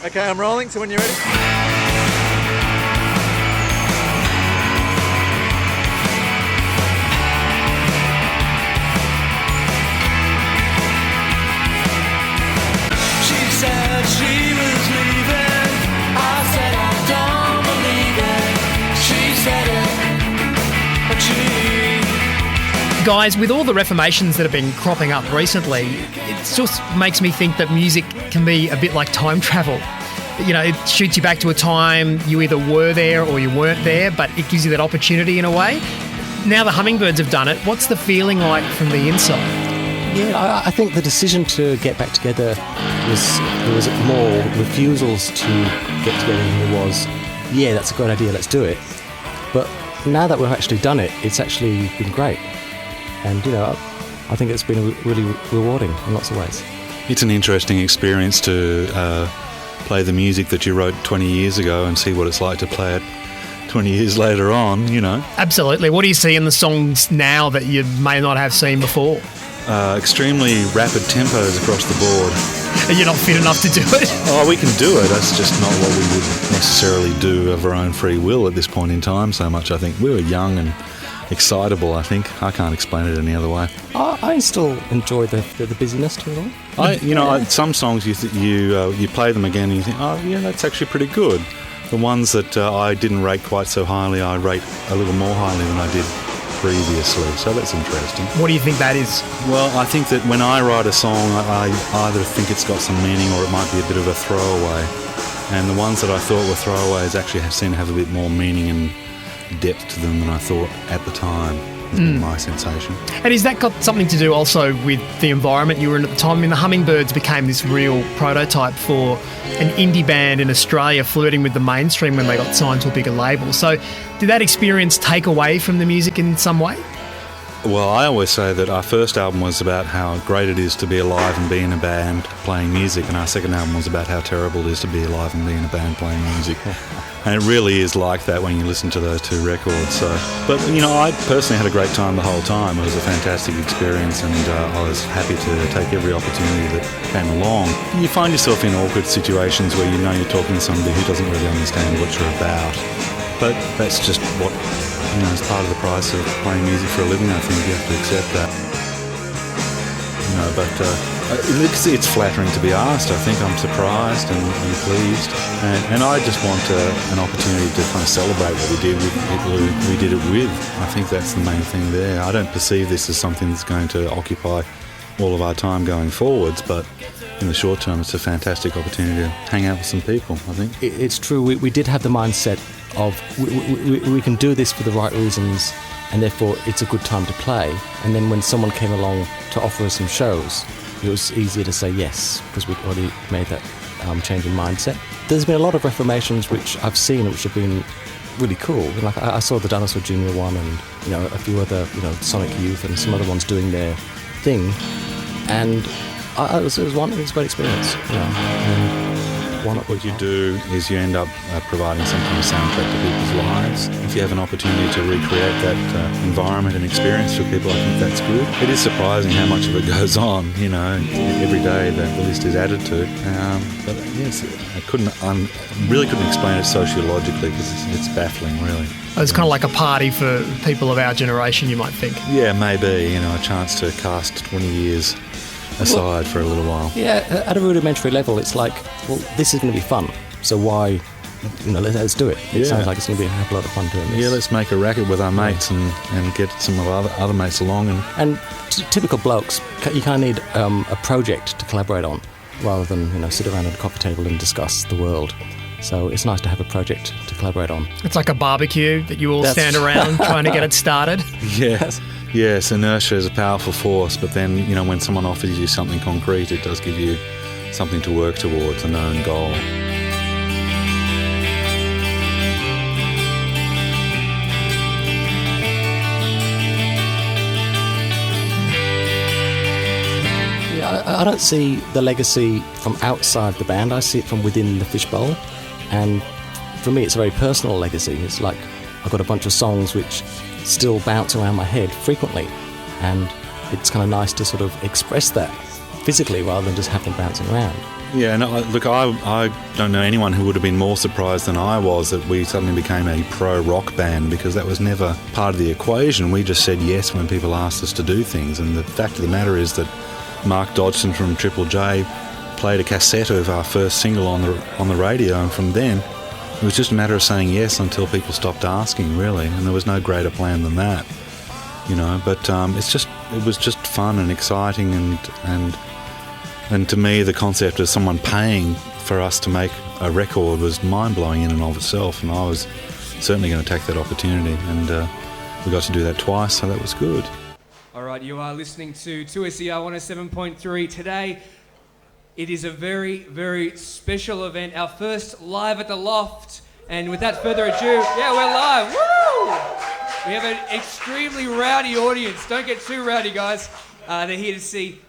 Okay, I'm rolling, so when you're ready. She said she was leaving. I said I don't believe it. She said it, but she... Guys, with all the reformations that have been cropping up recently, it just makes me think that music can be a bit like time travel. You know, it shoots you back to a time you either were there or you weren't there, but it gives you that opportunity in a way. Now the Hummingbirds have done it. What's the feeling like from the inside? Yeah, I think the decision to get back together there was more refusals to get together than there was, yeah, that's a good idea, let's do it. But now that we've actually done it, it's actually been great. And, you know, I think it's been really rewarding in lots of ways. It's an interesting experience to play the music that you wrote 20 years ago and see what it's like to play it 20 years later on, you know. Absolutely. What do you see in the songs now that you may not have seen before? Extremely rapid tempos across the board. You're not fit enough to do it? Oh, we can do it. That's just not what we would necessarily do of our own free will at this point in time so much, I think. We were young and excitable, I think. I can't explain it any other way. I still enjoy the busyness to it all. Some songs you play them again and you think, oh yeah, that's actually pretty good. The ones that I didn't rate quite so highly, I rate a little more highly than I did previously. So that's interesting. What do you think that is? Well, I think that when I write a song, I either think it's got some meaning or it might be a bit of a throwaway. And the ones that I thought were throwaways actually seem to have a bit more meaning and depth to them than I thought at the time. Has been my sensation. And has that got something to do also with the environment you were in at the time? I mean, the Hummingbirds became this real prototype for an indie band in Australia flirting with the mainstream when they got signed to a bigger label. So did that experience take away from the music in some way? Well, I always say that our first album was about how great it is to be alive and be in a band playing music, and our second album was about how terrible it is to be alive and be in a band playing music. And it really is like that when you listen to those two records. So, but, you know, I personally had a great time the whole time. It was a fantastic experience, and I was happy to take every opportunity that came along. You find yourself in awkward situations where you know you're talking to somebody who doesn't really understand what you're about. But that's just what, you know, it's part of the price of playing music for a living. I think you have to accept that. You know, but it's flattering to be asked. I think I'm surprised and pleased, and I just want an opportunity to kind of celebrate what we did with people who we did it with. I think that's the main thing there. I don't perceive this as something that's going to occupy all of our time going forwards, but in the short term, it's a fantastic opportunity to hang out with some people, I think. It's true. We did have the mindset of we can do this for the right reasons, and therefore it's a good time to play. And then when someone came along to offer us some shows, it was easier to say yes because we'd already made that change in mindset. There's been a lot of reformations which I've seen which have been really cool. Like I saw the Dinosaur Jr. one, and you know, a few other, you know, Sonic Youth and some other ones doing their thing, and it was a great experience. You know, and what you do is you end up providing some kind of soundtrack to people's lives. If you have an opportunity to recreate that environment and experience for people, I think that's good. It is surprising how much of it goes on, you know, every day that the list is added to. But yes, I really couldn't explain it sociologically because it's baffling, really. It's kind of like a party for people of our generation, you might think. Yeah, maybe, you know, a chance to cast 20 years aside for a little while. Yeah, at a rudimentary level, it's like, well, this is going to be fun, so why, you know, let's do it. It sounds like it's going to be a heck of a lot of fun doing this. Yeah, let's make a racket with our mates and get some of our other mates along. And typical blokes, you kind of need a project to collaborate on, rather than, you know, sit around at a coffee table and discuss the world. So it's nice to have a project to collaborate on. It's like a barbecue that you all stand around trying to get it started. Yes, inertia is a powerful force, but then, you know, when someone offers you something concrete, it does give you something to work towards, a known goal. Yeah, I don't see the legacy from outside the band. I see it from within the fishbowl, and for me, it's a very personal legacy. It's like I've got a bunch of songs which still bounce around my head frequently, and it's kind of nice to sort of express that physically rather than just have them bouncing around. Yeah, and I don't know anyone who would have been more surprised than I was that we suddenly became a pro-rock band, because that was never part of the equation. We just said yes when people asked us to do things, and the fact of the matter is that Mark Dodgson from Triple J played a cassette of our first single on the radio, and from then it was just a matter of saying yes until people stopped asking, really, and there was no greater plan than that, you know. But it was just fun and exciting, and to me the concept of someone paying for us to make a record was mind-blowing in and of itself, and I was certainly going to take that opportunity, and we got to do that twice, so that was good. All right, you are listening to 2SER 107.3 today. It is a very, very special event, our first live at the Loft, and without further ado, yeah, we're live, woo! We have an extremely rowdy audience. Don't get too rowdy, guys. They're here to see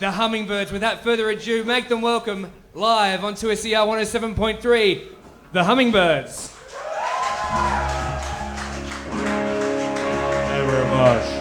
the Hummingbirds. Without further ado, make them welcome live on 2SER 107.3, the Hummingbirds. Thank you very much.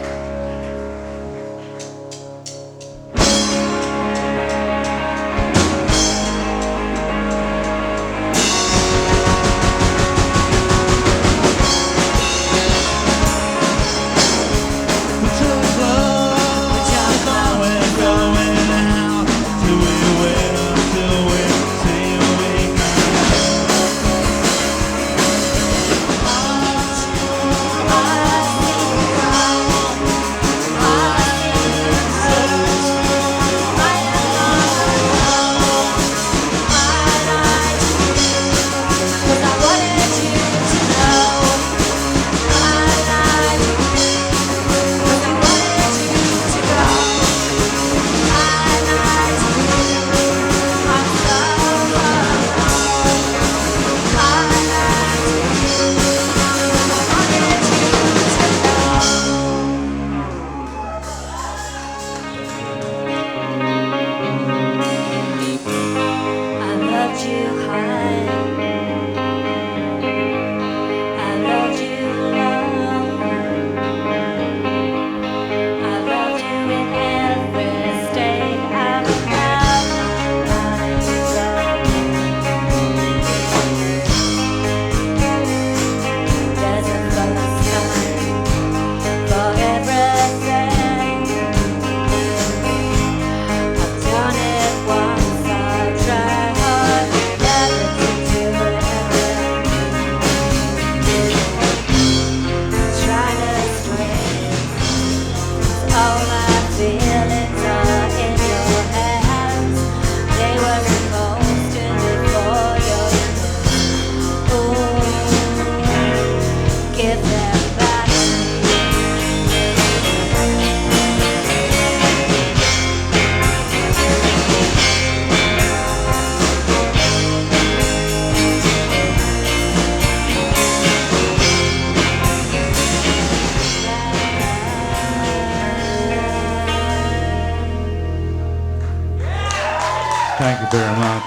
Thank you very much.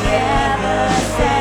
Never say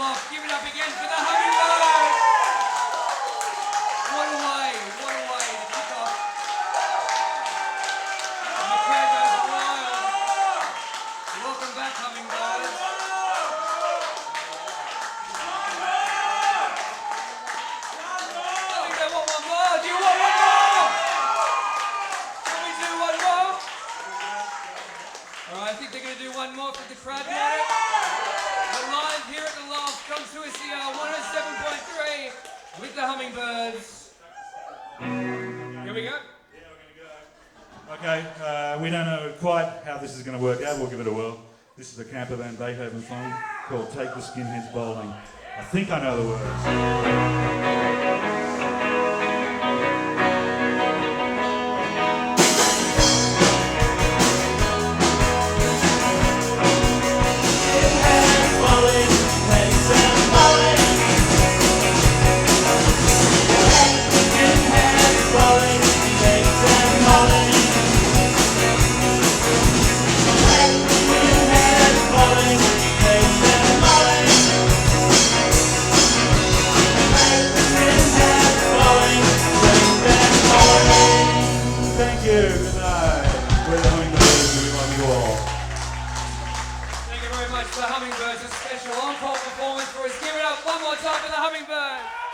Loft. Give it up again for the Hummingbirds. What a way to kick off. And the crowd goes wild. Welcome back, Hummingbirds. I think they want one more. Do you want one more? Can we do one more? All right, I think they're going to do one more for the crowd. We're live here at the Loft from 2SER 107.3 with the Hummingbirds. Here we go. Okay, we don't know quite how this is going to work out. We'll give it a whirl. This is a camper van Beethoven song called Take the Skinheads Bowling. I think I know the words. Thank you. Good night. We're the Hummingbirds and we love you all. Thank you very much for the Hummingbirds. A special encore performance for us. Give it up one more time for the Hummingbirds.